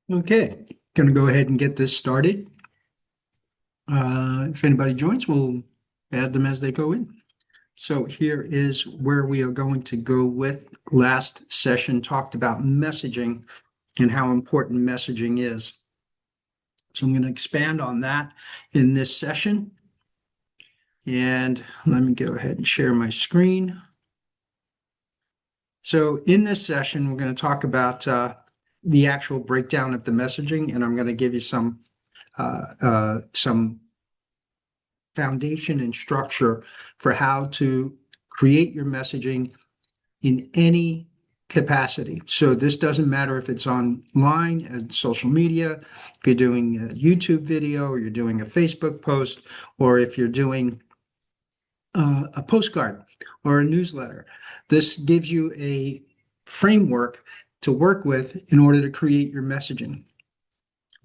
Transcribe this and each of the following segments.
Okay, going to go ahead and get this started. If anybody joins, we'll add them as they go in. So here is where we are going to go with. Last session talked about messaging and how important messaging is. So I'm going to expand on that in this session. And let me go ahead and share my screen. So in this session, we're going to talk about the actual breakdown of the messaging, and I'm going to give you some foundation and structure for how to create your messaging in any capacity. So this doesn't matter if it's online and social media, if you're doing a YouTube video, or you're doing a Facebook post, or if you're doing a postcard or a newsletter. This gives you a framework to work with in order to create your messaging.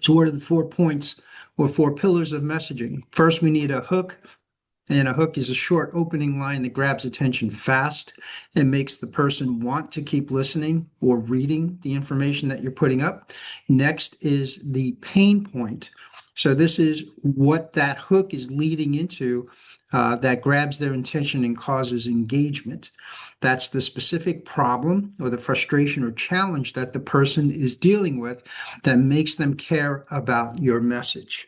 So what are the 4 points or 4 pillars of messaging? First, we need a hook. And a hook is a short opening line that grabs attention fast and makes the person want to keep listening or reading the information that you're putting up. Next is the pain point. So this is what that hook is leading into that grabs their attention and causes engagement. That's the specific problem or the frustration or challenge that the person is dealing with that makes them care about your message.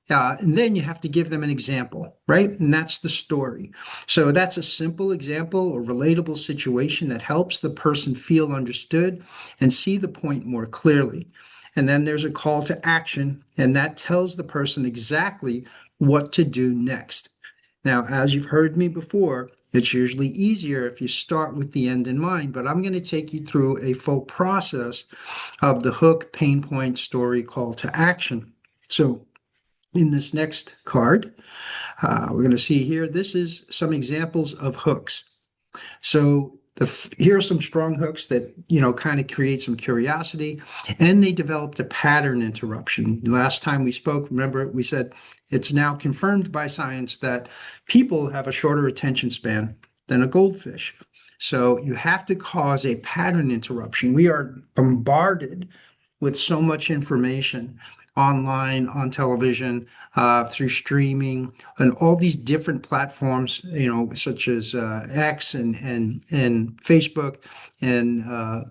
And then you have to give them an example, right? And that's the story. So that's a simple example or relatable situation that helps the person feel understood and see the point more clearly. And then there's a call to action, and that tells the person exactly what to do next. Now, as you've heard me before, it's usually easier if you start with the end in mind, but I'm going to take you through a full process of the hook, pain point, story, call to action. So in this next card, we're going to see here, this is some examples of hooks. So here are some strong hooks that, kind of create some curiosity, and they developed a pattern interruption. Last time we spoke, remember, we said it's now confirmed by science that people have a shorter attention span than a goldfish. So you have to cause a pattern interruption. We are bombarded with so much information online, on television, through streaming, and all these different platforms, such as X and Facebook and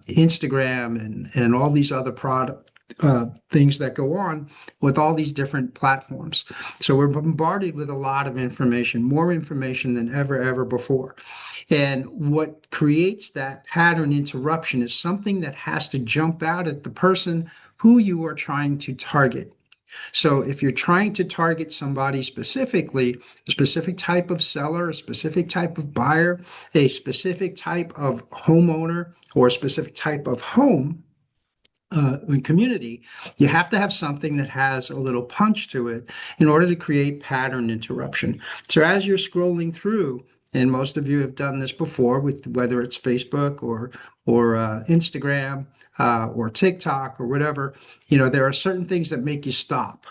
Instagram and all these other product things that go on with all these different platforms. So we're bombarded with a lot of information, more information than ever before. And what creates that pattern interruption is something that has to jump out at the person who you are trying to target. So if you're trying to target somebody specifically, a specific type of seller, a specific type of buyer, a specific type of homeowner, or a specific type of home, community, you have to have something that has a little punch to it in order to create pattern interruption. So as you're scrolling through, and most of you have done this before with whether it's Facebook or Instagram or TikTok or whatever, there are certain things that make you stop.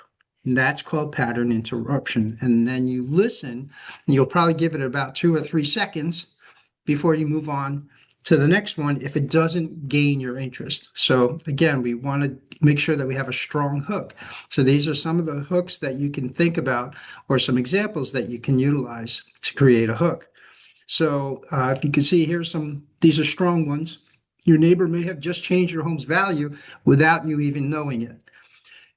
And that's called pattern interruption. And then you listen, and you'll probably give it about 2 or 3 seconds before you move on to the next one if it doesn't gain your interest. So again, we want to make sure that we have a strong hook. So these are some of the hooks that you can think about or some examples that you can utilize to create a hook. So if you can see here, these are strong ones. Your neighbor may have just changed your home's value without you even knowing it.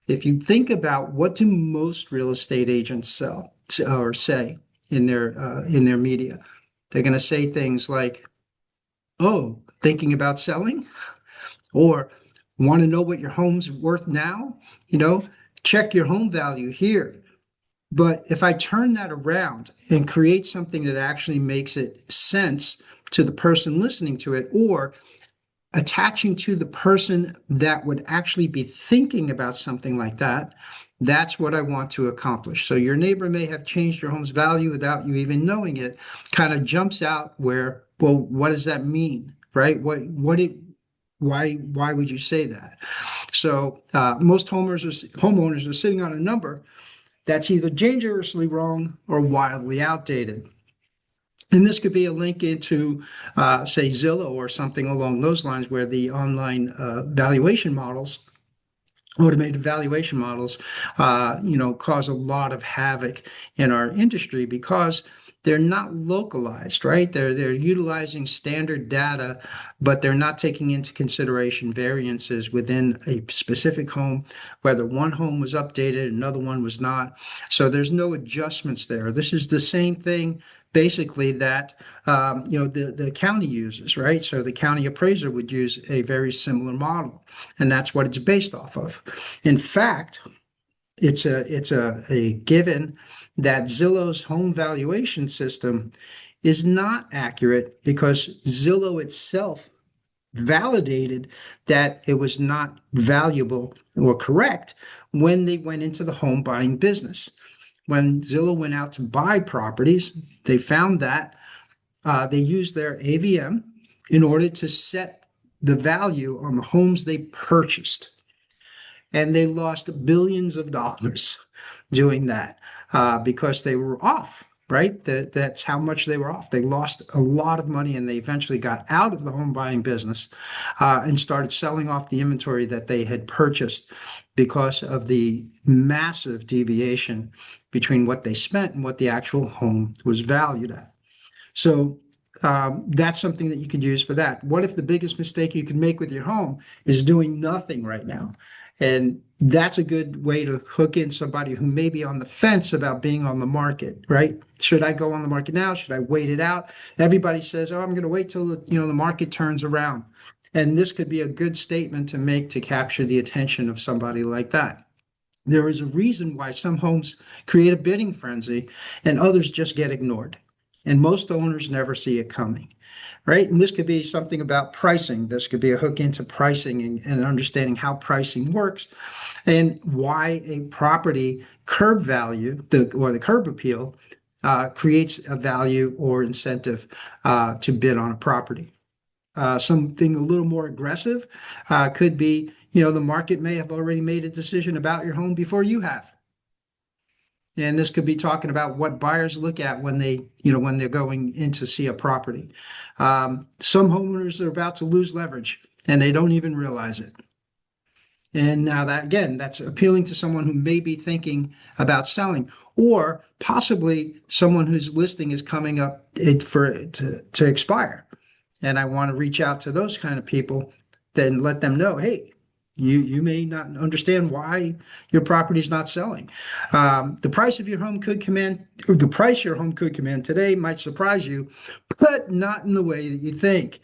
If you think about what do most real estate agents sell or say in their media, they're going to say things like, "Oh, thinking about selling?" Or "Want to know what your home's worth now? Check your home value here." But if I turn that around and create something that actually makes it sense to the person listening to it, or attaching to the person that would actually be thinking about something like that, that's what I want to accomplish. So your neighbor may have changed your home's value without you even knowing it, kind of jumps out where, well, what does that mean, right? Why would you say that? So most homeowners are sitting on a number that's either dangerously wrong or wildly outdated. And this could be a link into, say, Zillow or something along those lines, where the online valuation models automated valuation models, cause a lot of havoc in our industry because they're not localized, right? They're utilizing standard data, but they're not taking into consideration variances within a specific home, whether one home was updated, another one was not. So there's no adjustments there. This is the same thing basically that the county uses, right? So the county appraiser would use a very similar model, and that's what it's based off of. In fact, it's a given that Zillow's home valuation system is not accurate because Zillow itself validated that it was not valuable or correct when they went into the home buying business. When Zillow went out to buy properties, they found that they used their AVM in order to set the value on the homes they purchased. And they lost billions of dollars doing that because they were off, right? That's how much they were off. They lost a lot of money and they eventually got out of the home buying business and started selling off the inventory that they had purchased because of the massive deviation between what they spent and what the actual home was valued at. So that's something that you could use for that. What if the biggest mistake you can make with your home is doing nothing right now? And that's a good way to hook in somebody who may be on the fence about being on the market, right? Should I go on the market now? Should I wait it out? Everybody says, "Oh, I'm going to wait till the market turns around." And this could be a good statement to make to capture the attention of somebody like that. There is a reason why some homes create a bidding frenzy and others just get ignored. And most owners never see it coming, right? And this could be something about pricing. This could be a hook into pricing and understanding how pricing works and why a property curb value or the curb appeal creates a value or incentive to bid on a property. Something a little more aggressive could be, the market may have already made a decision about your home before you have. And this could be talking about what buyers look at when they're going in to see a property. Some homeowners are about to lose leverage and they don't even realize it. And now that, again, that's appealing to someone who may be thinking about selling, or possibly someone whose listing is coming up to expire. And I want to reach out to those kind of people, then let them know, hey, you may not understand why your property is not selling. The price your home could command today might surprise you, but not in the way that you think.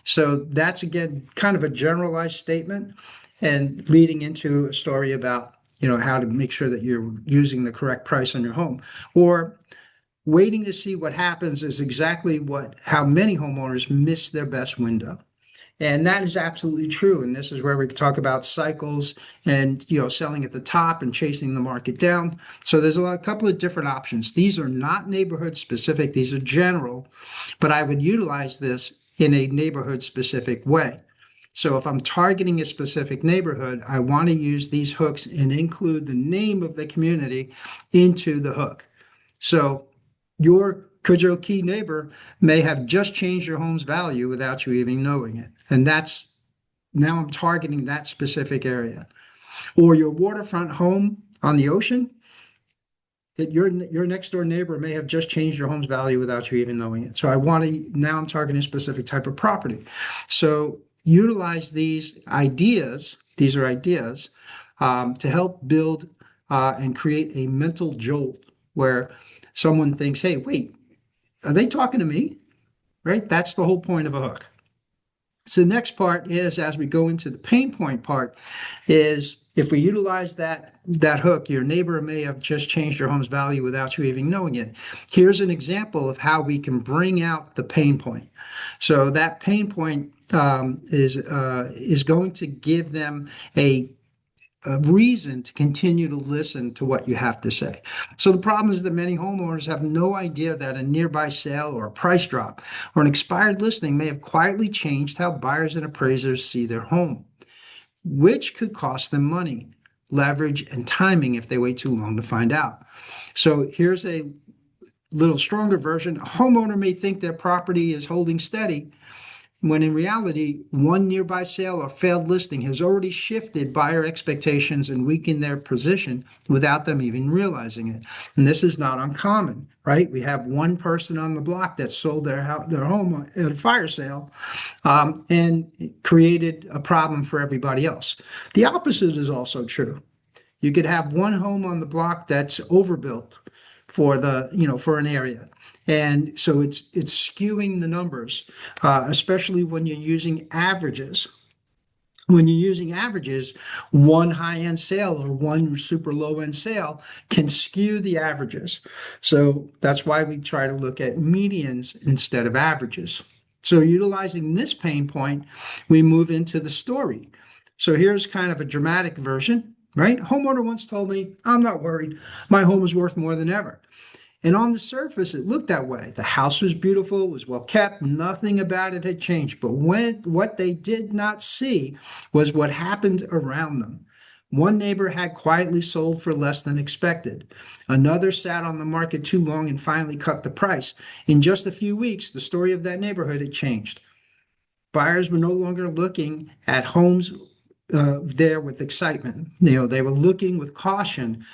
So that's, again, kind of a generalized statement and leading into a story about, how to make sure that you're using the correct price on your home. Or waiting to see what happens is exactly how many homeowners miss their best window. And that is absolutely true. And this is where we talk about cycles and, selling at the top and chasing the market down. So there's a couple of different options. These are not neighborhood specific. These are general, but I would utilize this in a neighborhood specific way. So if I'm targeting a specific neighborhood, I want to use these hooks and include the name of the community into the hook. So your Cudjoe Key neighbor may have just changed your home's value without you even knowing it. And now I'm targeting that specific area. Or your waterfront home on the ocean, your next door neighbor may have just changed your home's value without you even knowing it. So now I'm targeting a specific type of property. So utilize these ideas. These are ideas to help build and create a mental jolt where someone thinks, hey, wait, are they talking to me? Right? That's the whole point of a hook. So the next part is, as we go into the pain point part, is if we utilize that hook, your neighbor may have just changed your home's value without you even knowing it. Here's an example of how we can bring out the pain point. So that pain point is going to give them a reason to continue to listen to what you have to say. So the problem is that many homeowners have no idea that a nearby sale or a price drop or an expired listing may have quietly changed how buyers and appraisers see their home, which could cost them money, leverage, and timing if they wait too long to find out. So here's a little stronger version. A homeowner may think their property is holding steady when in reality, one nearby sale or failed listing has already shifted buyer expectations and weakened their position without them even realizing it. And this is not uncommon, right? We have one person on the block that sold their home at a fire sale, and created a problem for everybody else. The opposite is also true. You could have one home on the block that's overbuilt for for an area. And so it's skewing the numbers, especially when you're using averages. When you're using averages, one high-end sale or one super low-end sale can skew the averages. So that's why we try to look at medians instead of averages. So utilizing this pain point, we move into the story. So here's kind of a dramatic version, right? Homeowner once told me, I'm not worried. My home is worth more than ever. And on the surface, it looked that way. The house was beautiful, it was well kept, nothing about it had changed. But what they did not see was what happened around them. One neighbor had quietly sold for less than expected. Another sat on the market too long and finally cut the price. In just a few weeks, the story of that neighborhood had changed. Buyers were no longer looking at homes there with excitement. They were looking with caution.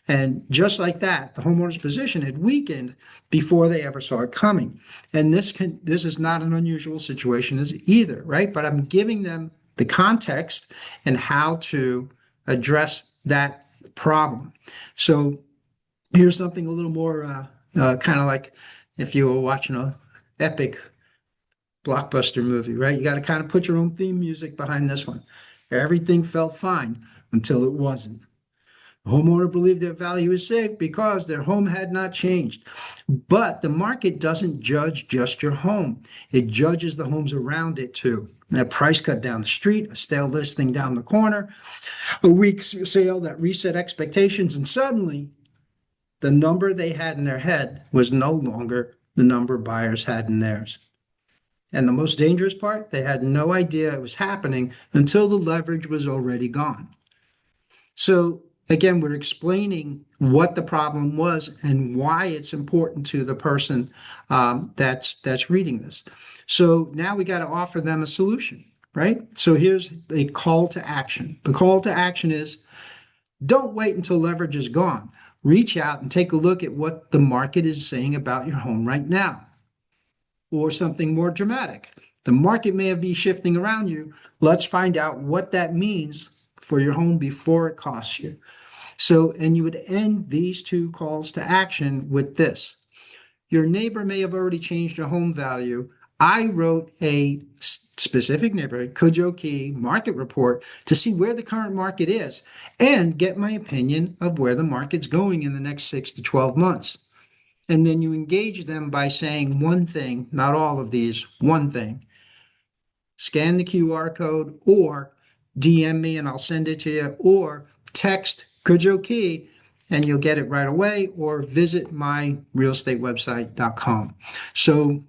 And just like that, the homeowner's position had weakened before they ever saw it coming. And this is not an unusual situation as either, right? But I'm giving them the context and how to address that problem. So here's something a little more kind of like if you were watching an epic blockbuster movie, right? You got to kind of put your own theme music behind this one. Everything felt fine until it wasn't. The homeowner believed their value is safe because their home had not changed. But the market doesn't judge just your home. It judges the homes around it too. A price cut down the street, a stale listing down the corner, a weak sale that reset expectations, and suddenly the number they had in their head was no longer the number buyers had in theirs. And the most dangerous part, they had no idea it was happening until the leverage was already gone. So again, we're explaining what the problem was and why it's important to the person that's reading this. So now we got to offer them a solution, right? So here's a call to action. The call to action is don't wait until leverage is gone. Reach out and take a look at what the market is saying about your home right now. Or something more dramatic. The market may be shifting around you. Let's find out what that means for your home before it costs you. So, and you would end these two calls to action with this. Your neighbor may have already changed your home value. I wrote a specific neighborhood, Cudjoe Key market report to see where the current market is and get my opinion of where the market's going in the next 6 to 12 months. And then you engage them by saying one thing, not all of these, one thing. Scan the QR code or DM me and I'll send it to you, or text Cudjoe Key and you'll get it right away, or visit myrealestatewebsite.com. So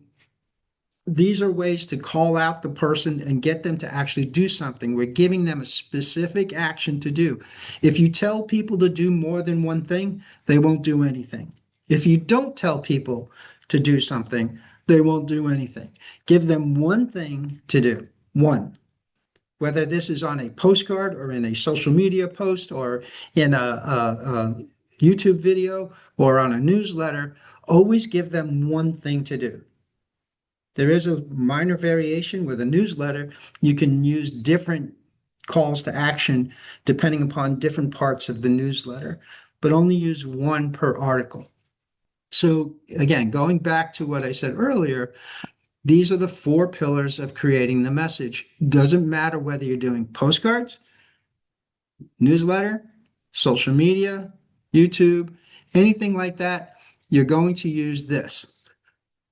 these are ways to call out the person and get them to actually do something. We're giving them a specific action to do. If you tell people to do more than one thing, they won't do anything. If you don't tell people to do something, they won't do anything. Give them one thing to do, one. Whether this is on a postcard or in a social media post or in a YouTube video or on a newsletter, always give them one thing to do. There is a minor variation with a newsletter. You can use different calls to action depending upon different parts of the newsletter, but only use one per article. So again, going back to what I said earlier, these are the 4 pillars of creating the message. Doesn't matter whether you're doing postcards, newsletter, social media, YouTube, anything like that, you're going to use this.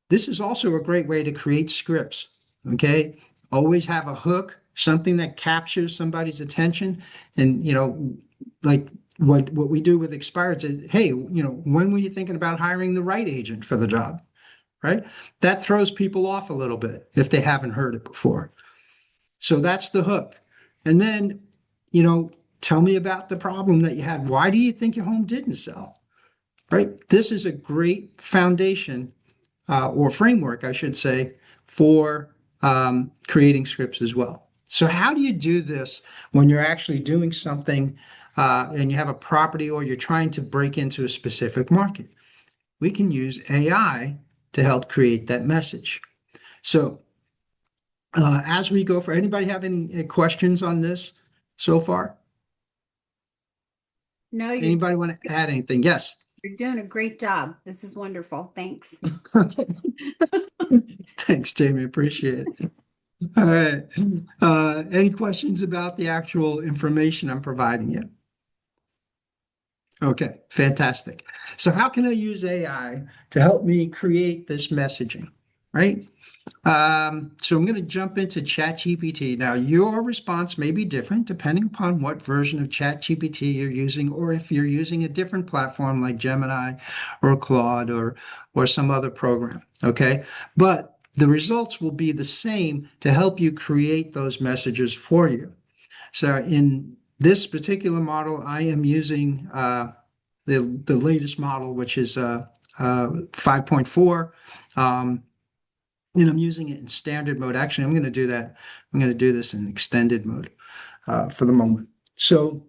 This is also a great way to create scripts, okay? Always have a hook, something that captures somebody's attention. And, like what we do with Expireds is, hey, when were you thinking about hiring the right agent for the job, right? That throws people off a little bit if they haven't heard it before. So that's the hook. And then, tell me about the problem that you had. Why do you think your home didn't sell, right? This is a great foundation or framework, I should say, for creating scripts as well. So how do you do this when you're actually doing something and you have a property or you're trying to break into a specific market? We can use AI to help create that message. So as we go for anybody have any questions on this so far? No, Anybody want to add anything? Yes. you're doing a great job. This is wonderful. Thanks. Thanks, Jamie. Appreciate it. All right. Any questions about the actual information I'm providing you? Okay, fantastic. So how can I use AI to help me create this messaging, right? So I'm going to jump into ChatGPT. Now, your response may be different depending upon what version of ChatGPT you're using, or if you're using a different platform like Gemini or Claude or some other program. Okay, but the results will be the same to help you create those messages for you. So in this particular model, I am using the latest model, which is 5.4. And I'm using it in standard mode. Actually, I'm going to do that. I'm going to do this in extended mode for the moment. So,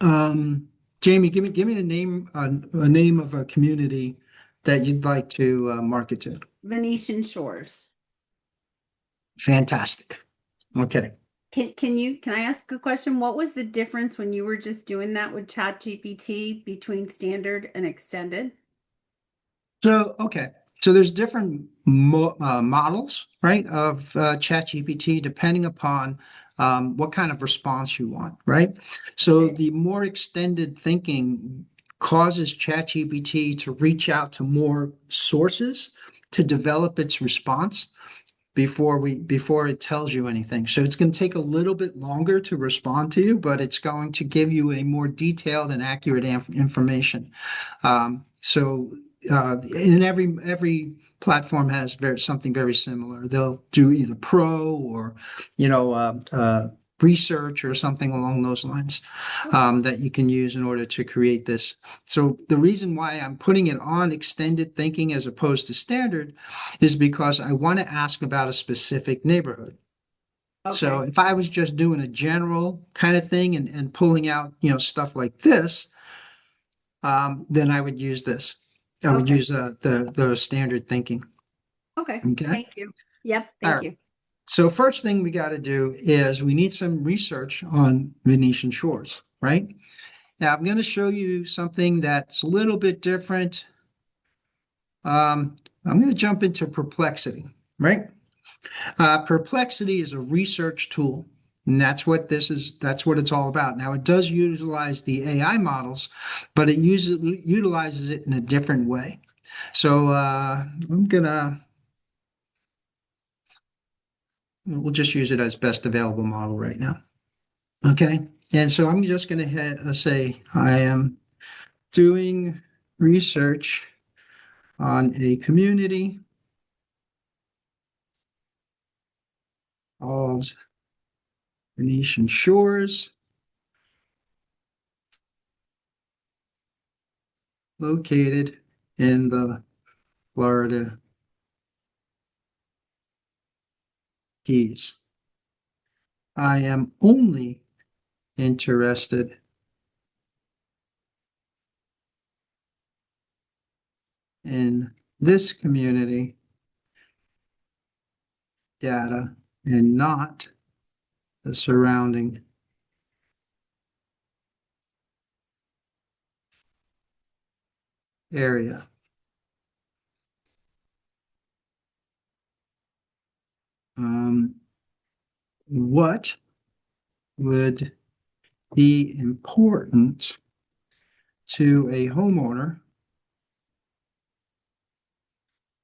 Jamie, give me the name a name of a community that you'd like to market to. Venetian Shores. Fantastic. Okay. Can I ask a question? What was the difference when you were just doing that with ChatGPT between standard and extended? Okay. So there's different models, right, of ChatGPT depending upon what kind of response you want, right? So Okay. the more extended thinking causes ChatGPT to reach out to more sources to develop its response before it tells you anything. So it's going to take a little bit longer to respond to you, but it's going to give you a more detailed and accurate information. So in every platform has something very similar. They'll do either pro or research or something along those lines that you can use in order to create this. So the reason why I'm putting it on extended thinking as opposed to standard is because I want to ask about a specific neighborhood. So Okay. if I was just doing a general kind of thing and pulling out, stuff like this, then I would use this. I would Okay. use the standard thinking. Okay. Okay. Thank you. Yep. All Thank right. you. So first thing we got to do is we need some research on Venetian shores, right? Now I'm going to show you something that's a little bit different. I'm going to jump into Perplexity, right? Perplexity is a research tool, and that's what this is. That's what it's all about. Now, it does utilize the AI models, but it utilizes it in a different way. So we'll just use it as best available model right now. Okay, and so I'm just going to say I am doing research on a community called Venetian Shores, located in the Florida Keys. I am only interested in this community data and not the surrounding area. What would be important to a homeowner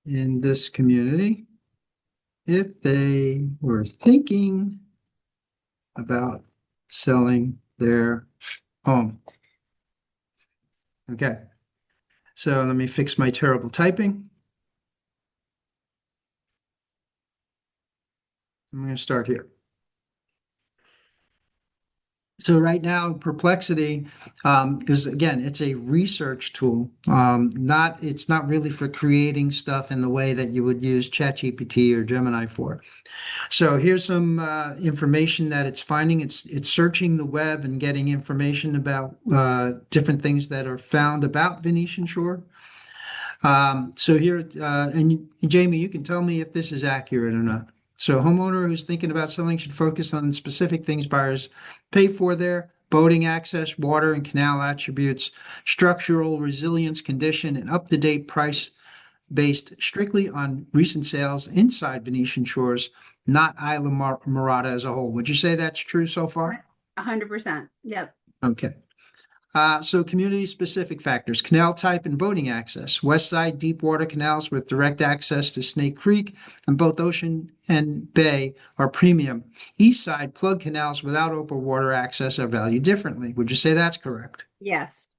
in this community if they were thinking about selling their home? Okay, so let me fix my terrible typing. I'm going to start here. So right now, Perplexity is again, it's a research tool. It's not really for creating stuff in the way that you would use ChatGPT or Gemini for. So here's some information that it's finding. It's searching the web and getting information about different things that are found about Venetian Shore. So here, Jamie, you can tell me if this is accurate or not. So a homeowner who's thinking about selling should focus on specific things buyers pay for there: boating access, water and canal attributes, structural resilience, condition, and up-to-date price based strictly on recent sales inside Venetian shores, not Isla Morada as a whole. Would you say that's true so far? 100%. Yep. Okay. So community-specific factors: canal type and boating access. West side deep water canals with direct access to Snake Creek and both ocean and bay are premium. East side plug canals without open water access are valued differently. Would you say that's correct? Yes.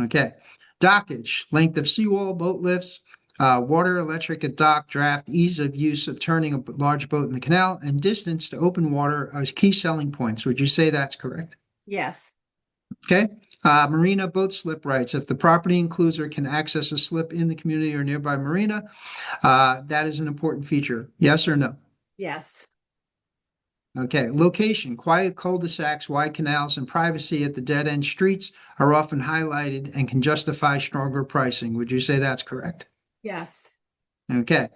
Okay. Dockage: length of seawall, boat lifts, water, electric at dock, draft, ease of use of turning a large boat in the canal, and distance to open water are key selling points. Would you say that's correct? Yes. Okay. Marina boat slip rights. If the property includes or can access a slip in the community or nearby marina, that is an important feature. Yes or no? Yes. Okay. Location: quiet cul-de-sacs, wide canals, and privacy at the dead-end streets are often highlighted and can justify stronger pricing. Would you say that's correct? Yes. Okay.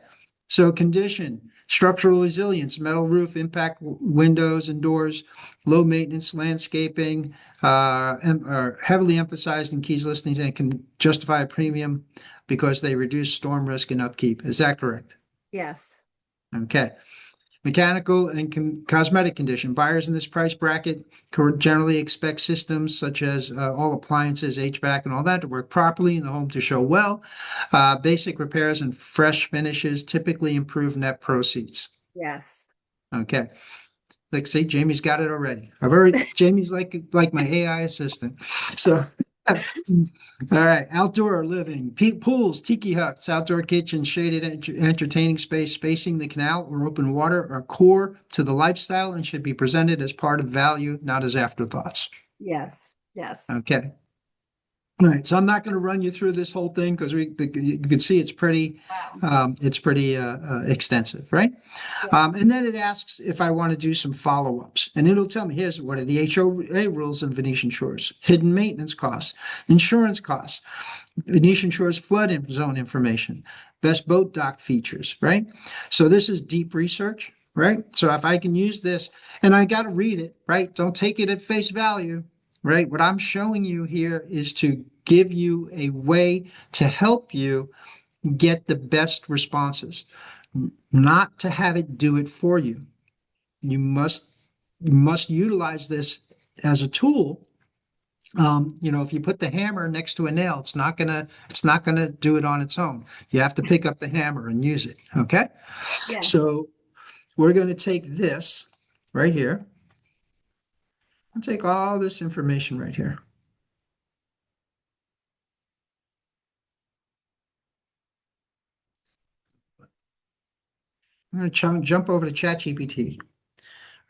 So condition: structural resilience, metal roof, impact windows and doors, low maintenance landscaping, are heavily emphasized in Keys listings and can justify a premium because they reduce storm risk and upkeep. Is that correct? Yes. Okay. Mechanical and cosmetic condition. Buyers in this price bracket generally expect systems such as all appliances, HVAC, and all that to work properly in the home to show well. Basic repairs and fresh finishes typically improve net proceeds. Yes. Okay. Like, see, Jamie's got it already. Jamie's like my AI assistant. So all right. Outdoor living: pools, tiki huts, outdoor kitchen, shaded entertaining space, spacing the canal or open water are core to the lifestyle and should be presented as part of value, not as afterthoughts. Yes. Yes. Okay. All right. So I'm not going to run you through this whole thing because you can see Wow. it's pretty extensive, right? Yeah. And then it asks if I want to do some follow-ups, and it'll tell me here's what are the HOA rules in Venetian Shores: hidden maintenance costs, insurance costs, Venetian Shores flood zone information, best boat dock features, right? So this is deep research, right? So if I can use this, and I got to read it, right? Don't take it at face value, right? What I'm showing you here is to give you a way to help you get the best responses, not to have it do it for you. You must utilize this as a tool. If you put the hammer next to a nail, it's not gonna do it on its own. You have to pick up the hammer and use it. Okay. Yes. So we're going to take this right here. I'll take all this information right here. I'm going to jump over to ChatGPT,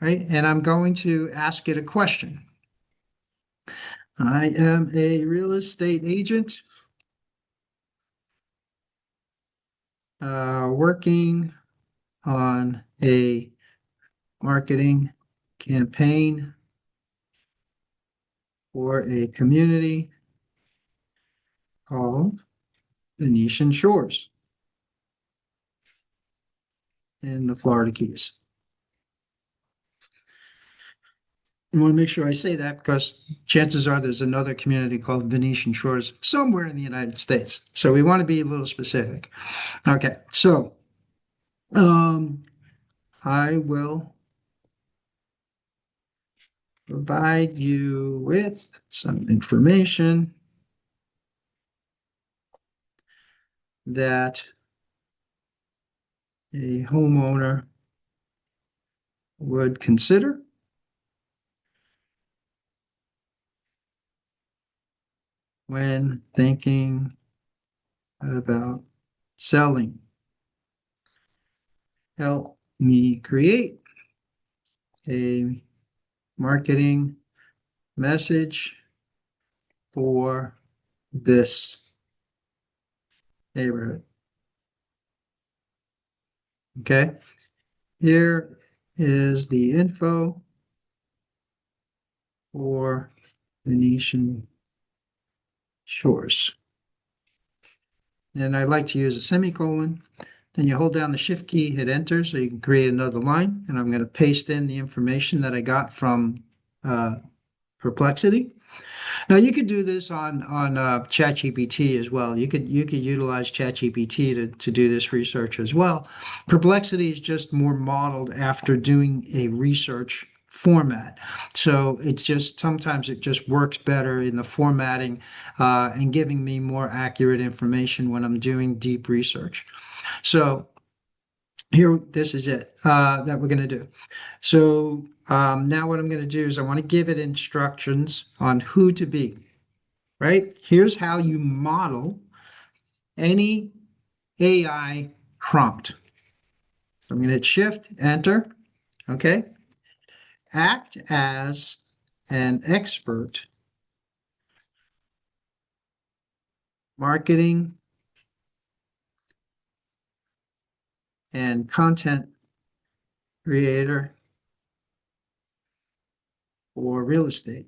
right? And I'm going to ask it a question. I am a real estate agent working on a marketing campaign for a community called Venetian Shores in the Florida Keys. I want to make sure I say that because chances are there's another community called Venetian Shores somewhere in the United States. So we want to be a little specific. Okay, so I will provide you with some information that a homeowner would consider when thinking about selling. Help me create a marketing message for this neighborhood. Okay, here is the info for Venetian Shores. And I like to use a semicolon. Then you hold down the shift key, hit enter, so you can create another line. And I'm going to paste in the information that I got from Perplexity. Now you could do this on ChatGPT as well. You could utilize ChatGPT to do this research as well. Perplexity is just more modeled after doing a research format. So it's just sometimes it just works better in the formatting and giving me more accurate information when I'm doing deep research. So here, this is it that we're going to do. So now what I'm going to do is I want to give it instructions on who to be, right? Here's how you model any AI prompt. I'm going to hit Shift, Enter, okay? Act as an expert marketing and content creator for real estate.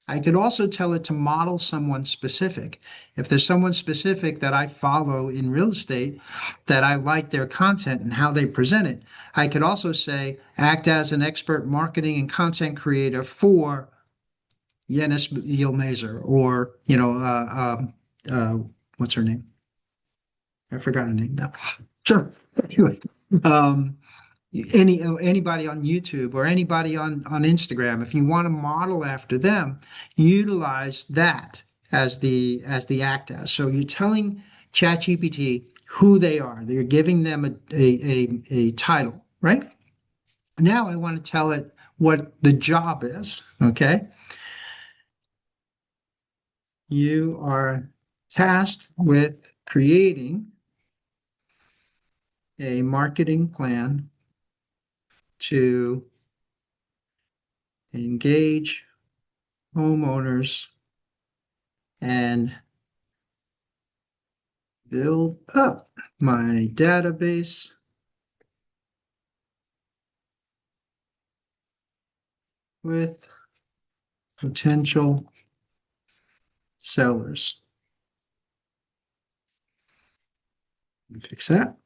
I could also tell it to model someone specific. If there's someone specific that I follow in real estate that I like their content and how they present it, I could also say, act as an expert marketing and content creator for Yenis Yilmazer or, what's her name? I forgot her name now. Sure. Anyway, anybody on YouTube or anybody on Instagram, if you want to model after them, utilize that as the act as. So you're telling ChatGPT who they are. You're giving them a title, right? Now I want to tell it what the job is. Okay. You are tasked with creating a marketing plan to engage homeowners and build up my database with potential sellers. Fix that.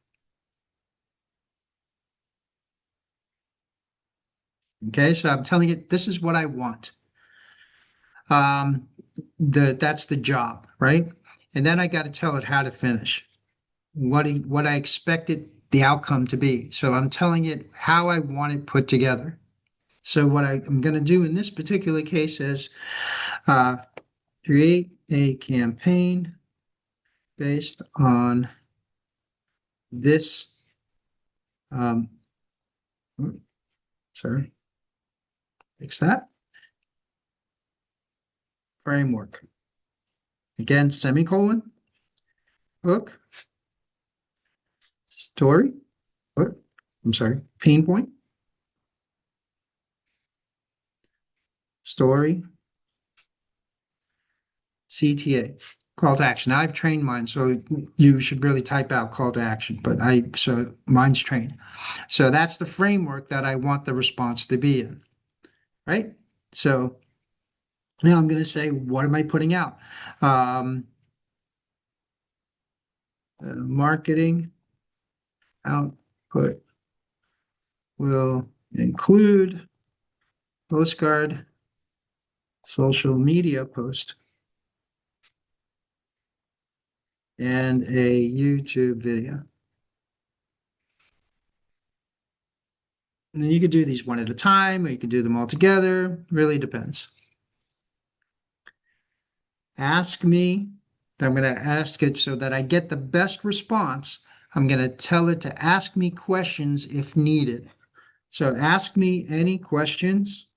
Okay, so I'm telling it this is what I want. That's the job, right? And then I got to tell it how to finish. What I expected the outcome to be. So I'm telling it how I want it put together. So what I'm going to do in this particular case is create a campaign based on this. Sorry, fix that. Framework. Again, semicolon, hook, story, what? I'm sorry, pain point, story, CTA, call to action. Now I've trained mine, so you should really type out call to action, but so mine's trained. So that's the framework that I want the response to be in, right? So now I'm going to say, what am I putting out? Marketing output will include postcard, social media post, and a YouTube video. And then you could do these one at a time, or you could do them all together. Really depends. Ask me. I'm going to ask it so that I get the best response. I'm going to tell it to ask me questions if needed. So ask me any questions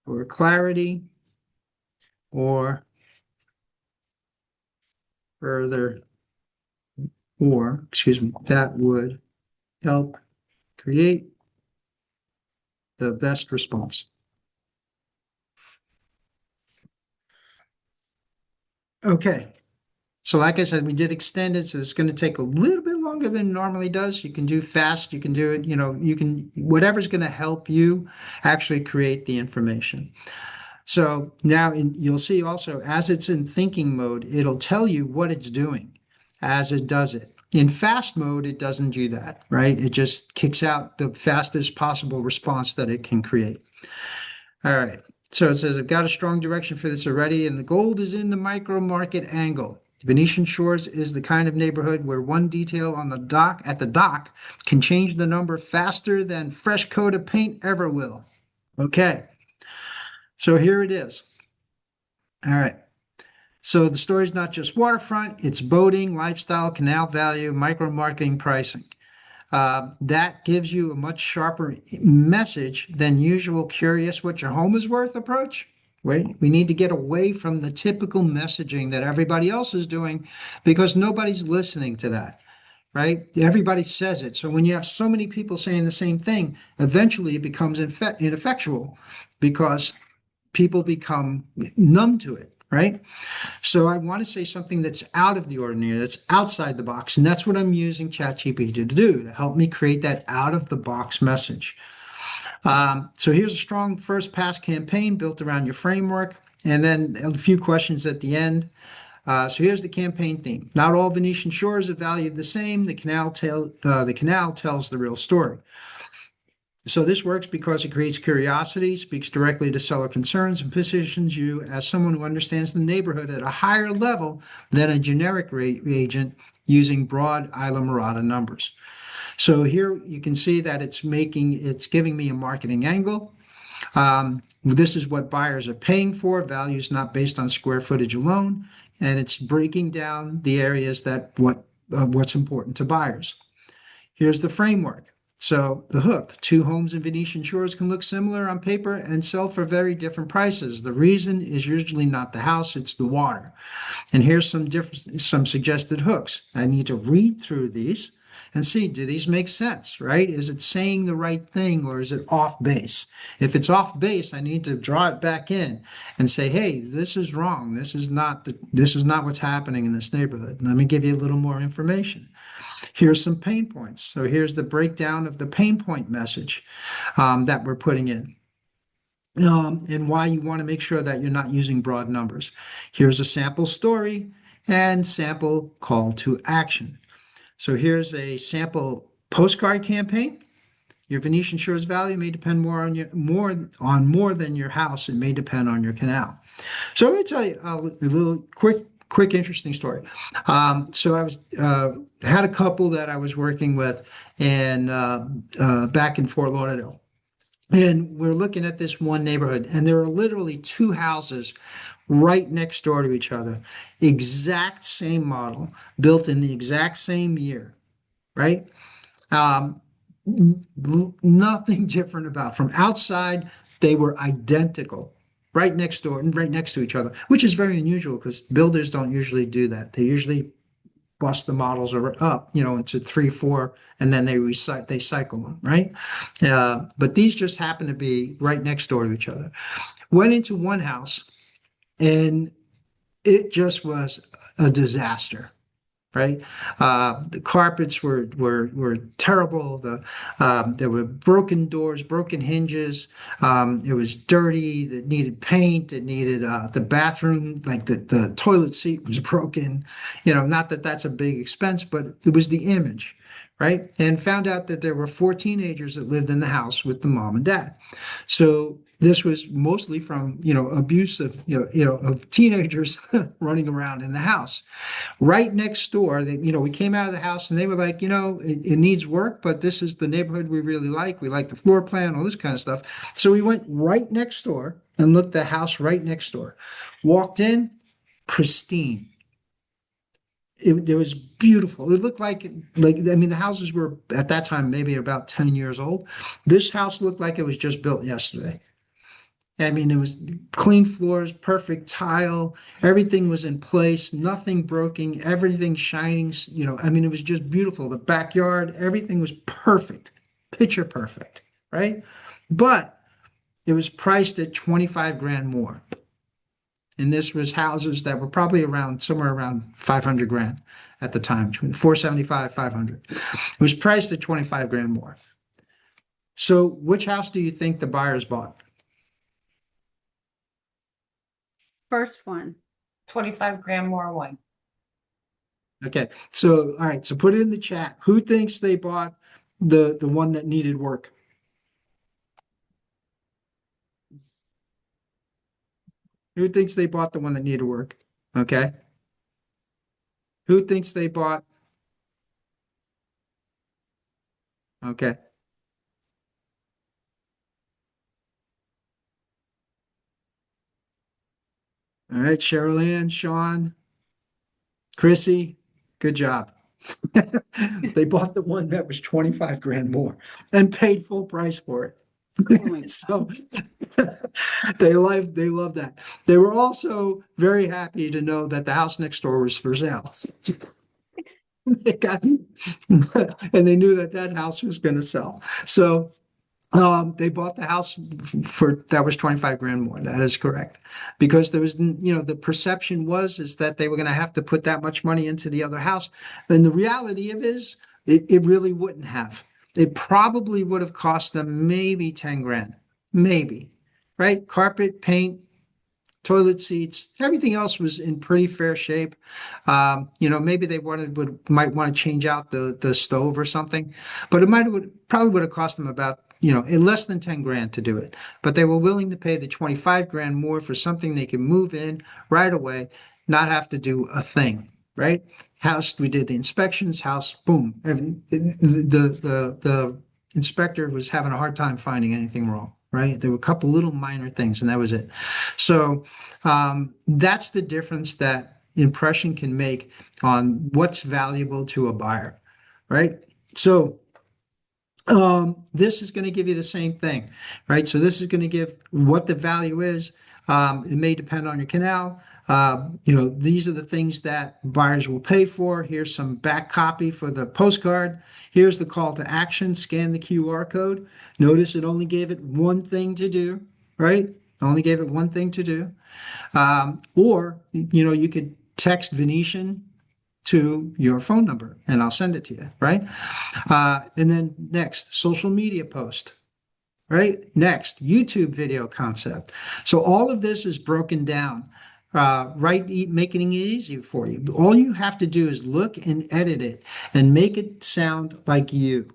for clarity or further, that would help create the best response. Okay. So like I said, we did extend it, so it's going to take a little bit longer than it normally does. You can do fast, you can do it, you can, whatever's going to help you actually create the information. So now you'll see also, as it's in thinking mode, it'll tell you what it's doing as it does it. In fast mode, it doesn't do that, right? It just kicks out the fastest possible response that it can create. All right. So it says, I've got a strong direction for this already, and the gold is in the micro market angle. Venetian Shores is the kind of neighborhood where one detail on the dock at the dock can change the number faster than fresh coat of paint ever will. Okay. So here it is. All right. So the story is not just waterfront, it's boating, lifestyle, canal value, micro marketing pricing. That gives you a much sharper message than usual curious what your home is worth approach. Wait, we need to get away from the typical messaging that everybody else is doing because nobody's listening to that, right? Everybody says it. So when you have so many people saying the same thing, eventually it becomes ineffectual because people become numb to it, right? So I want to say something that's out of the ordinary, that's outside the box. And that's what I'm using ChatGPT to do, to help me create that out of the box message. So here's a strong first pass campaign built around your framework, and then a few questions at the end. So here's the campaign theme. Not all Venetian shores are valued the same. The canal tells the real story. So this works because it creates curiosity, speaks directly to seller concerns, and positions you as someone who understands the neighborhood at a higher level than a generic agent using broad Islamorada numbers. So here you can see that it's giving me a marketing angle. This is what buyers are paying for. Value is not based on square footage alone, and it's breaking down the areas that what's important to buyers. Here's the framework. So the hook, 2 homes in Venetian Shores can look similar on paper and sell for very different prices. The reason is usually not the house, it's the water. And here's some suggested hooks. I need to read through these and see, do these make sense, right? Is it saying the right thing or is it off base? If it's off base, I need to draw it back in and say, hey, this is wrong. This is not what's happening in this neighborhood. Let me give you a little more information. Here's some pain points. So here's the breakdown of the pain point message that we're putting in. And why you want to make sure that you're not using broad numbers. Here's a sample story and sample call to action. So here's a sample postcard campaign. Your Venetian Shores value may depend more than your house. It may depend on your canal. So let me tell you a little quick interesting story. So I was had a couple that I was working with and back in Fort Lauderdale. And we're looking at this one neighborhood, and there are literally 2 houses right next door to each other. Exact same model, built in the exact same year, right? Nothing different about. From outside, they were identical, right next door and right next to each other, which is very unusual because builders don't usually do that. They usually bust the models up, into 3, 4, and then they cycle them, right? But these just happen to be right next door to each other. Went into one house, and it just was a disaster, right? The carpets were terrible. There were broken doors, broken hinges. It was dirty. It needed paint. It needed the bathroom, like the toilet seat was broken. Not that that's a big expense, but it was the image, right? And found out that there were 4 teenagers that lived in the house with the mom and dad. So this was mostly from, abuse of teenagers running around in the house. Right next door, we came out of the house and they were like, it needs work, but this is the neighborhood we really like. We like the floor plan, all this kind of stuff. So we went right next door and looked at the house right next door. Walked in, pristine. It was beautiful. It looked like the houses were at that time maybe about 10 years old. This house looked like it was just built yesterday. It was clean floors, perfect tile, everything was in place, nothing broken, everything shining, it was just beautiful. The backyard, everything was perfect, picture perfect, right? But it was priced at 25 grand more. And this was houses that were probably around somewhere around 500 grand at the time, between 475, 500. It was priced at 25 grand more. So which house do you think the buyers bought? First one. 25 grand more one. Okay. So, all right. So put it in the chat. Who thinks they bought the one that needed work? Who thinks they bought the one that needed work? Okay. Who thinks they bought? Okay. All right. Cheryl Ann, Sean, Chrissy, good job. They bought the one that was 25 grand more and paid full price for it. Oh my So they love that. They were also very happy to know that the house next door was for sale. They got, and they knew that that house was going to sell. So they bought the house for that was 25 grand more. That is correct. Because there was, the perception was is that they were going to have to put that much money into the other house. And the reality of it is it really wouldn't have. It probably would have cost them maybe 10 grand. Maybe. Right? Carpet, paint, toilet seats, everything else was in pretty fair shape. Maybe they might want to change out the stove or something, but probably would have cost them about, in less than 10 grand to do it. But they were willing to pay the 25 grand more for something they could move in right away, not have to do a thing, right? House, we did the inspections, house, boom. The inspector was having a hard time finding anything wrong. Right. There were a couple little minor things and that was it. So that's the difference that impression can make on what's valuable to a buyer. Right. So this is going to give you the same thing. Right. So this is going to give what the value is. It may depend on your canal. These are the things that buyers will pay for. Here's some back copy for the postcard. Here's the call to action. Scan the QR code. Notice it only gave it one thing to do, right? Only gave it one thing to do. Or you could text Venetian to your phone number and I'll send it to you, right? And then next, social media post. Right? Next, YouTube video concept. So all of this is broken down, making it easy for you. All you have to do is look and edit it and make it sound like you.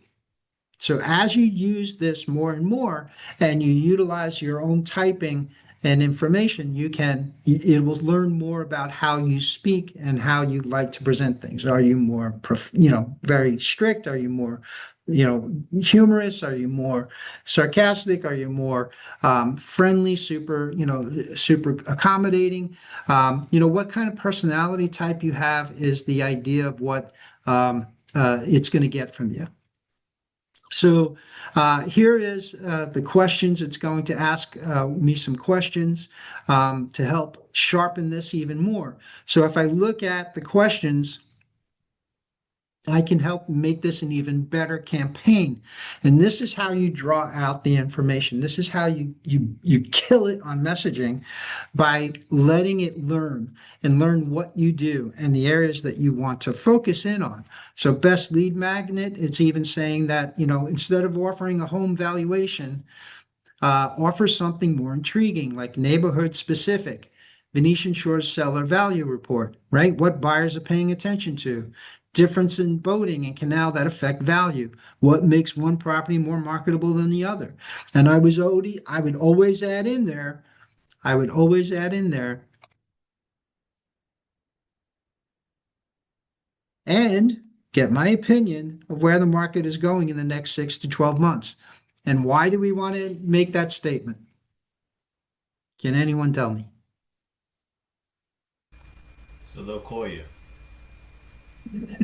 So as you use this more and more and you utilize your own typing and information, it will learn more about how you speak and how you like to present things. Are you more, very strict? Are you more, humorous? Are you more sarcastic? Are you more friendly, super accommodating? What kind of personality type you have is the idea of what it's going to get from you. So here is the questions. It's going to ask me some questions to help sharpen this even more. So if I look at the questions, I can help make this an even better campaign. And this is how you draw out the information. This is how you kill it on messaging by letting it learn what you do and the areas that you want to focus in on. So best lead magnet, it's even saying that, instead of offering a home valuation, offer something more intriguing, like neighborhood specific. Venetian Shores seller value report, right? What buyers are paying attention to. Difference in boating and canal that affect value. What makes one property more marketable than the other? And I would always add in there, and get my opinion of where the market is going in the next 6 to 12 months. And why do we want to make that statement? Can anyone tell me? So they'll call you.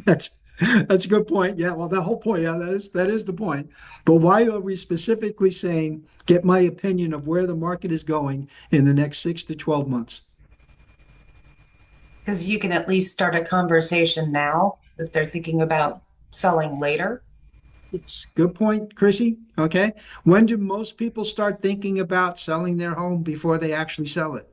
That's a good point. Yeah, well, the whole point. Yeah, that is the point. But why are we specifically saying get my opinion of where the market is going in the next 6 to 12 months? Because you can at least start a conversation now if they're thinking about selling later. It's good point, Chrissy. Okay. When do most people start thinking about selling their home before they actually sell it?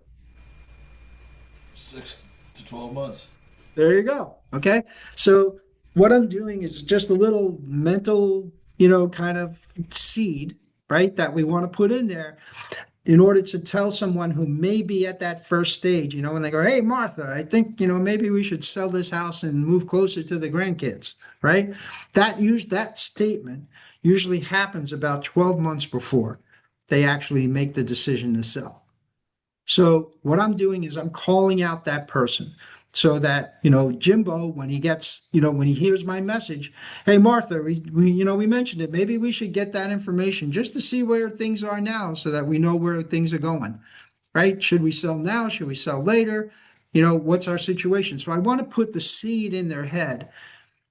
6 to 12 months. There you go. Okay. So what I'm doing is just a little mental, kind of seed, right, that we want to put in there in order to tell someone who may be at that first stage, when they go, "Hey, Martha, I think, maybe we should sell this house and move closer to the grandkids," right? That statement usually happens about 12 months before they actually make the decision to sell. So what I'm doing is I'm calling out that person so that, Jimbo, when he gets, when he hears my message, "Hey, Martha, we mentioned it. Maybe we should get that information just to see where things are now so that we know where things are going, right? Should we sell now? Should we sell later? What's our situation?" So I want to put the seed in their head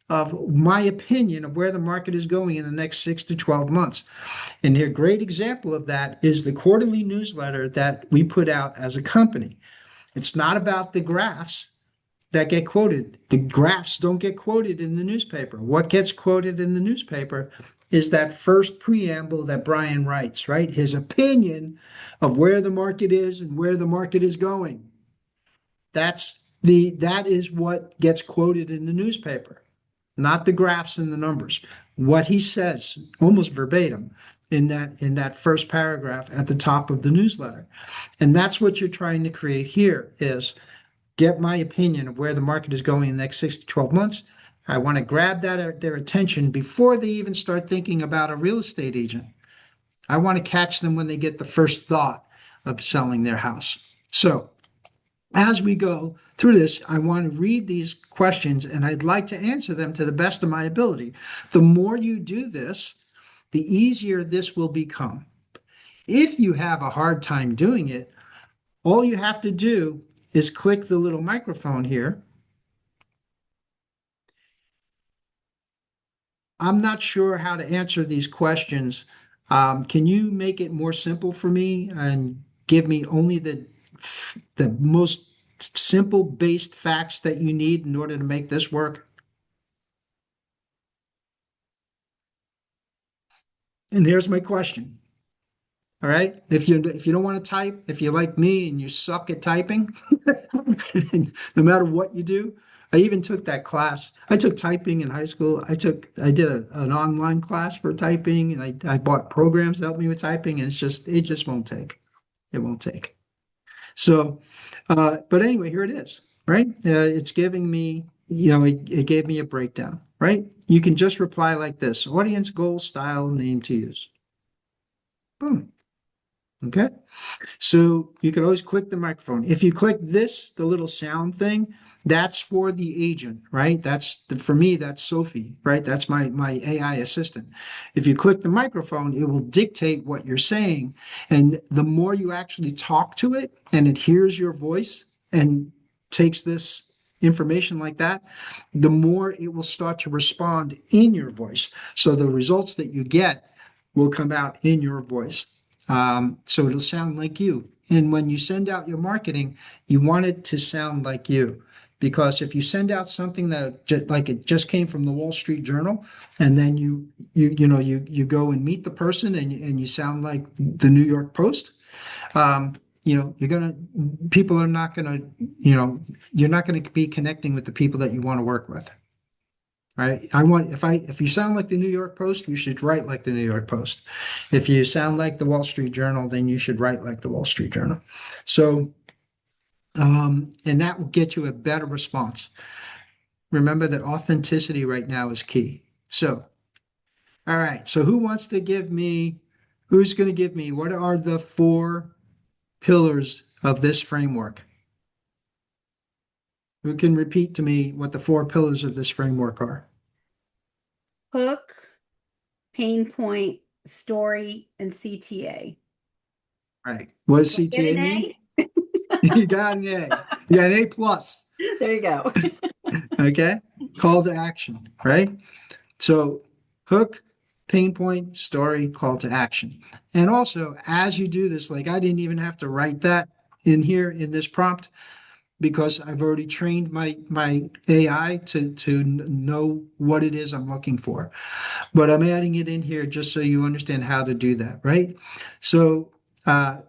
of my opinion of where the market is going in the next 6 to 12 months. And a great example of that is the quarterly newsletter that we put out as a company. It's not about the graphs that get quoted. The graphs don't get quoted in the newspaper. What gets quoted in the newspaper is that first preamble that Brian writes, right? His opinion of where the market is and where the market is going. That is what gets quoted in the newspaper, not the graphs and the numbers. What he says almost verbatim in that first paragraph at the top of the newsletter. And that's what you're trying to create here is get my opinion of where the market is going in the next 6 to 12 months. I want to grab their attention before they even start thinking about a real estate agent. I want to catch them when they get the first thought of selling their house. So as we go through this, I want to read these questions and I'd like to answer them to the best of my ability. The more you do this, the easier this will become. If you have a hard time doing it, all you have to do is click the little microphone here. I'm not sure how to answer these questions. Can you make it more simple for me and give me only the most simple based facts that you need in order to make this work? And here's my question. All right. If you don't want to type, if you're like me and you suck at typing, no matter what you do, I even took that class. I took typing in high school. I did an online class for typing, and I bought programs to help me with typing, and it just won't take. It won't take. So, but anyway, here it is, right? It's giving me, it gave me a breakdown, right? You can just reply like this: audience, goal, style, name to use. Boom. Okay. So you can always click the microphone. If you click this, the little sound thing, that's for the agent, right? For me, that's Sophie, right? That's my AI assistant. If you click the microphone, it will dictate what you're saying. And the more you actually talk to it and it hears your voice and takes this information like that, the more it will start to respond in your voice. So the results that you get will come out in your voice. So it'll sound like you. And when you send out your marketing, you want it to sound like you. Because if you send out something that like it just came from the Wall Street Journal, and then you go and meet the person and you sound like the New York Post, people are not gonna, you're not gonna be connecting with the people that you want to work with. Right. If you sound like the New York Post, you should write like the New York Post. If you sound like the Wall Street Journal, then you should write like the Wall Street Journal. So, and that will get you a better response. Remember that authenticity right now is key. So, all right. So who's going to give me, what are the 4 pillars of this framework? Who can repeat to me what the 4 pillars of this framework are? Hook, pain point, story, and CTA. Right. What does Get CTA an mean? A? You got an A. You got an A plus. There you go. Okay. Call to action, right? So hook, pain point, story, call to action. And also, as you do this, like I didn't even have to write that in here in this prompt. because I've already trained my AI to know what it is I'm looking for. But I'm adding it in here just so you understand how to do that, right? So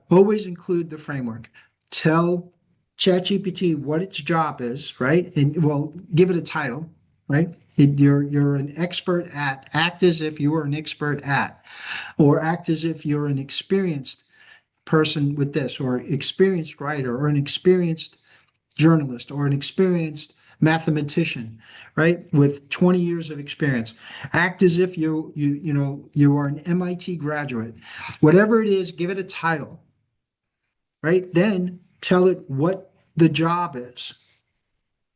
always include the framework. Tell ChatGPT what its job is, right? And well, give it a title, right? You're an expert at, act as if you were an expert at, or act as if you're an experienced person with this, or experienced writer, or an experienced journalist, or an experienced mathematician, right, with 20 years of experience. Act as if you are an MIT graduate. Whatever it is, give it a title, right? Then tell it what the job is,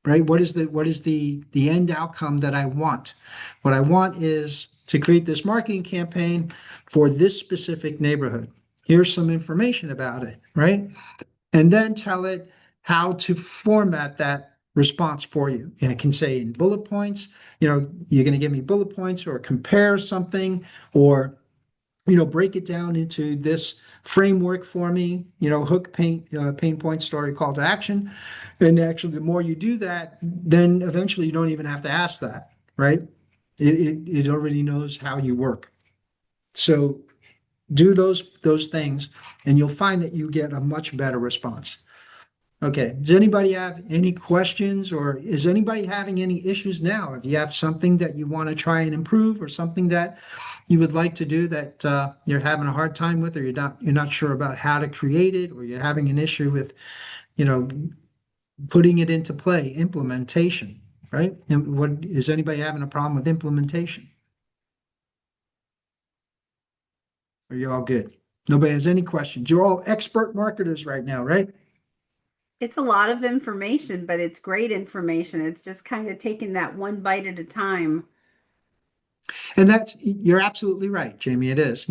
right? What is the end outcome that I want? What I want is to create this marketing campaign for this specific neighborhood. Here's some information about it, right? And then tell it how to format that response for you. And it can say in bullet points, you're going to give me bullet points, or compare something, or break it down into this framework for me, hook, pain point, story, call to action. And actually, the more you do that, then eventually you don't even have to ask that, right? It already knows how you work. So do those things, and you'll find that you get a much better response. Okay, does anybody have any questions, or is anybody having any issues now? If you have something that you want to try and improve, or something that you would like to do that you're having a hard time with, or you're not sure about how to create it, or you're having an issue with, putting it into play, implementation, right? And what is anybody having a problem with implementation? Are you all good? Nobody has any questions? You're all expert marketers right now, right? It's a lot of information, but it's great information. It's just kind of taking that one bite at a time. And you're absolutely right, Jamie. It is.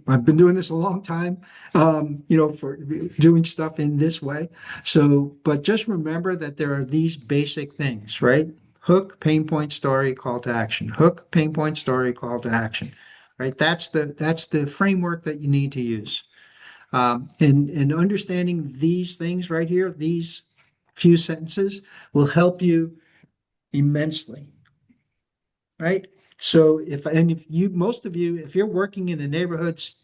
I've been doing this a long time, for doing stuff in this way. So, but just remember that there are these basic things, right? Hook, pain point, story, call to action. Hook, pain point, story, call to action. Right? That's the framework that you need to use. And understanding these things right here, these few sentences, will help you immensely. Right? So most of you, if you're working in the neighborhoods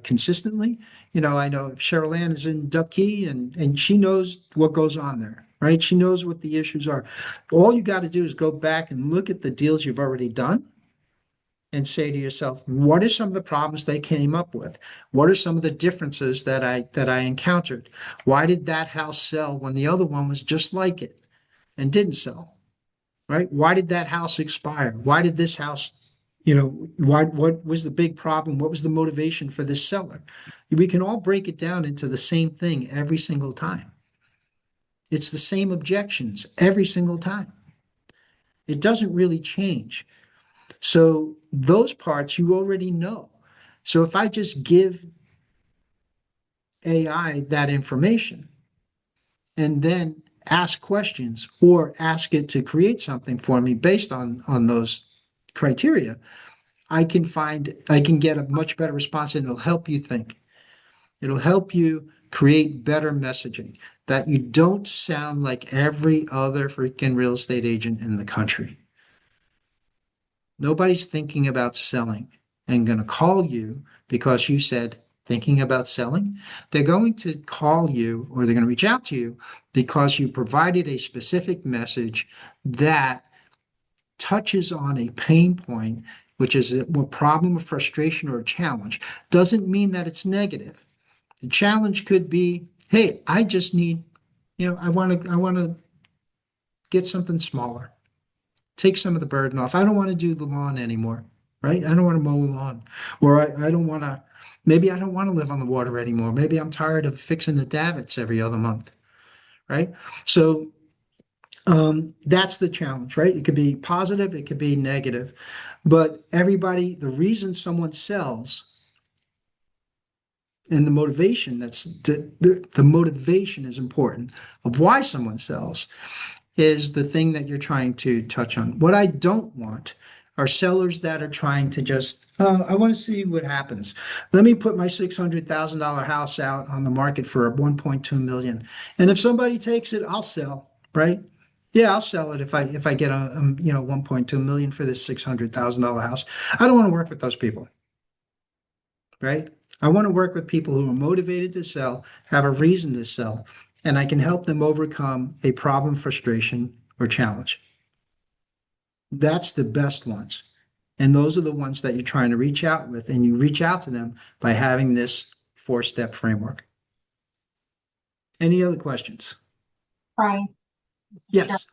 consistently, I know Cheryl Ann is in Duck Key, and she knows what goes on there, right? She knows what the issues are. All you got to do is go back and look at the deals you've already done, and say to yourself, what are some of the problems they came up with? What are some of the differences that I encountered? Why did that house sell when the other one was just like it and didn't sell? Right? Why did that house expire? Why did this house, what was the big problem? What was the motivation for this seller? We can all break it down into the same thing every single time. It's the same objections every single time. It doesn't really change. So those parts you already know. So if I just give AI that information and then ask questions, or ask it to create something for me based on those criteria, I can get a much better response, and it'll help you think. It'll help you create better messaging, that you don't sound like every other freaking real estate agent in the country. Nobody's thinking about selling and going to call you because you said thinking about selling. They're going to call you, or they're going to reach out to you because you provided a specific message that touches on a pain point, which is a problem, a frustration, or a challenge. Doesn't mean that it's negative. The challenge could be, hey, I just need, I want to get something smaller. Take some of the burden off. I don't want to do the lawn anymore, right? I don't want to mow the lawn. Or I don't want to, maybe I don't want to live on the water anymore. Maybe I'm tired of fixing the davits every other month, right? So that's the challenge, right? It could be positive, it could be negative. But the reason someone sells, and the motivation, the motivation is important of why someone sells, is the thing that you're trying to touch on. What I don't want are sellers that are trying to just, I want to see what happens. Let me put my $600,000 house out on the market for 1.2 million. And if somebody takes it, I'll sell, right? Yeah, I'll sell it if I get a 1.2 million for this $600,000 house. I don't want to work with those people, right? I want to work with people who are motivated to sell, have a reason to sell, and I can help them overcome a problem, frustration, or challenge. That's the best ones. And those are the ones that you're trying to reach out with, and you reach out to them by having this 4-step framework. Any other questions? Right. Yes.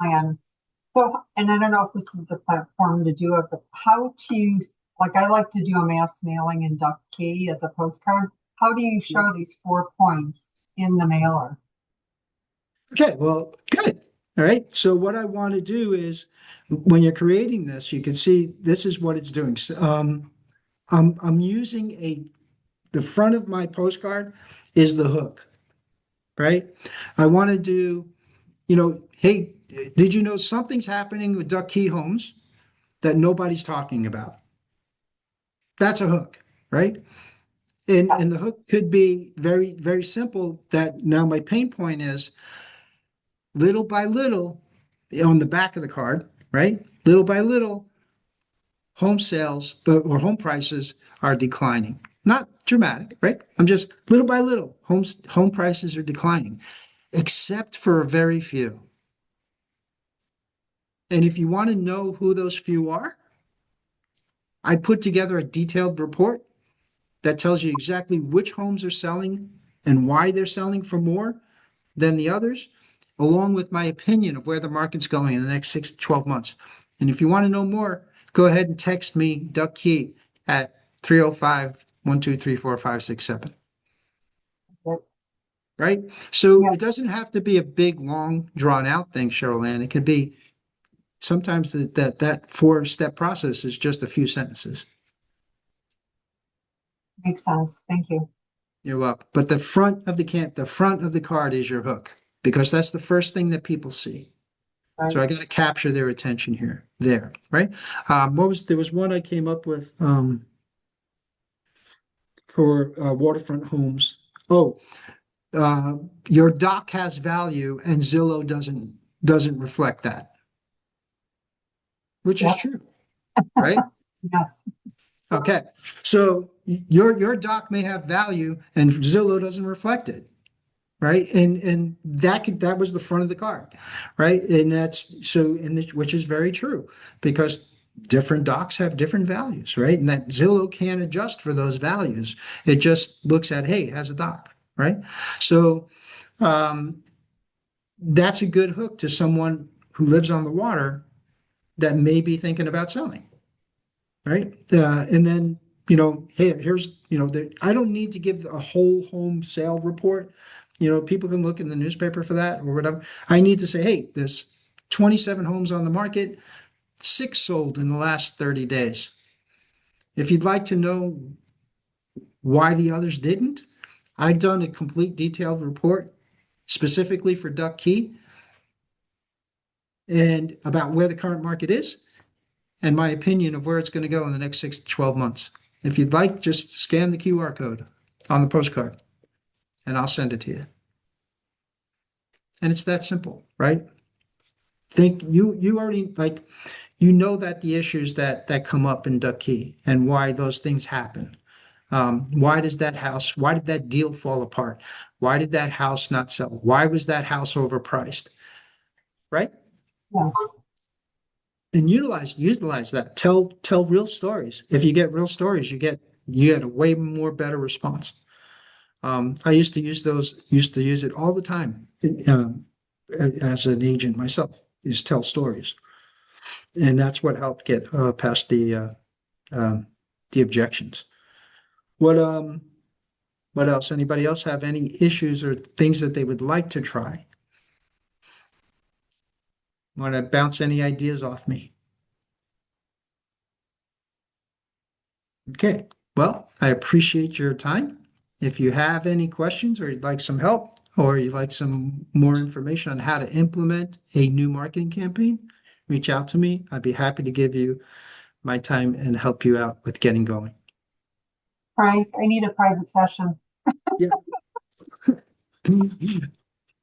So, and I don't know if this is the platform to do it, but how to, like, I like to do a mass mailing in Duck Key as a postcard. How do you show these 4 points in the mailer? Okay, well, good. All right. So what I want to do is when you're creating this, you can see this is what it's doing. So, I'm using the front of my postcard is the hook, right? I want to do, hey, did you know something's happening with Duck Key Homes that nobody's talking about? That's a hook, right? And the hook could be very, very simple. That now my pain point is little by little on the back of the card, right? Little by little, home sales or home prices are declining. Not dramatic, right? I'm just little by little, home prices are declining, except for a very few. And if you want to know who those few are, I put together a detailed report that tells you exactly which homes are selling and why they're selling for more than the others, along with my opinion of where the market's going in the next 6 to 12 months. And if you want to know more, go ahead and text me, Duck Key, at 305-123-4567. Yep. Right? So Yep. it doesn't have to be a big, long, drawn out thing, Cheryl Ann. It could be sometimes that 4-step process is just a few sentences. Makes sense. Thank you. You're welcome. But the front of the card is your hook, because that's the first thing that people see. Right. So I got to capture their attention there, right? There was one I came up with for waterfront homes. Oh, your dock has value and Zillow doesn't reflect that, which is Yes. true, right? Yes. Okay, so your dock may have value and Zillow doesn't reflect it, right? And that was the front of the card, right? And which is very true, because different docks have different values, right? And that Zillow can't adjust for those values. It just looks at, hey, it has a dock, right? So that's a good hook to someone who lives on the water that may be thinking about selling, right? And then, hey, here's, I don't need to give a whole home sale report. People can look in the newspaper for that or whatever. I need to say, hey, there's 27 homes on the market, 6 sold in the last 30 days. If you'd like to know why the others didn't, I've done a complete detailed report specifically for Duck Key and about where the current market is and my opinion of where it's going to go in the next 6 to 12 months. If you'd like, just scan the QR code on the postcard and I'll send it to you. And it's that simple, right? Think you already that the issues that come up in Duck Key and why those things happen. Why did that deal fall apart? Why did that house not sell? Why was that house overpriced? Right? Yes. And utilize that. Tell real stories. If you get real stories, you get a way more better response. I used to use it all the time as an agent myself, is tell stories. And that's what helped get past the objections. What else? Anybody else have any issues or things that they would like to try? Want to bounce any ideas off me? Okay. Well, I appreciate your time. If you have any questions or you'd like some help or you'd like some more information on how to implement a new marketing campaign, reach out to me. I'd be happy to give you my time and help you out with getting going. Frank, I need a private session.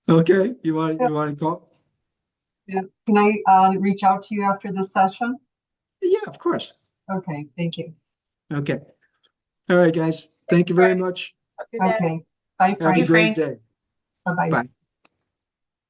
Okay, you want to call? Yeah. Can I reach out to you after this session? Yeah, of course. Okay, thank you. Okay. All right, guys. Thank you very much. Have a good day. Okay, bye, Have a Frank. great Frank. day. Bye-bye. Bye.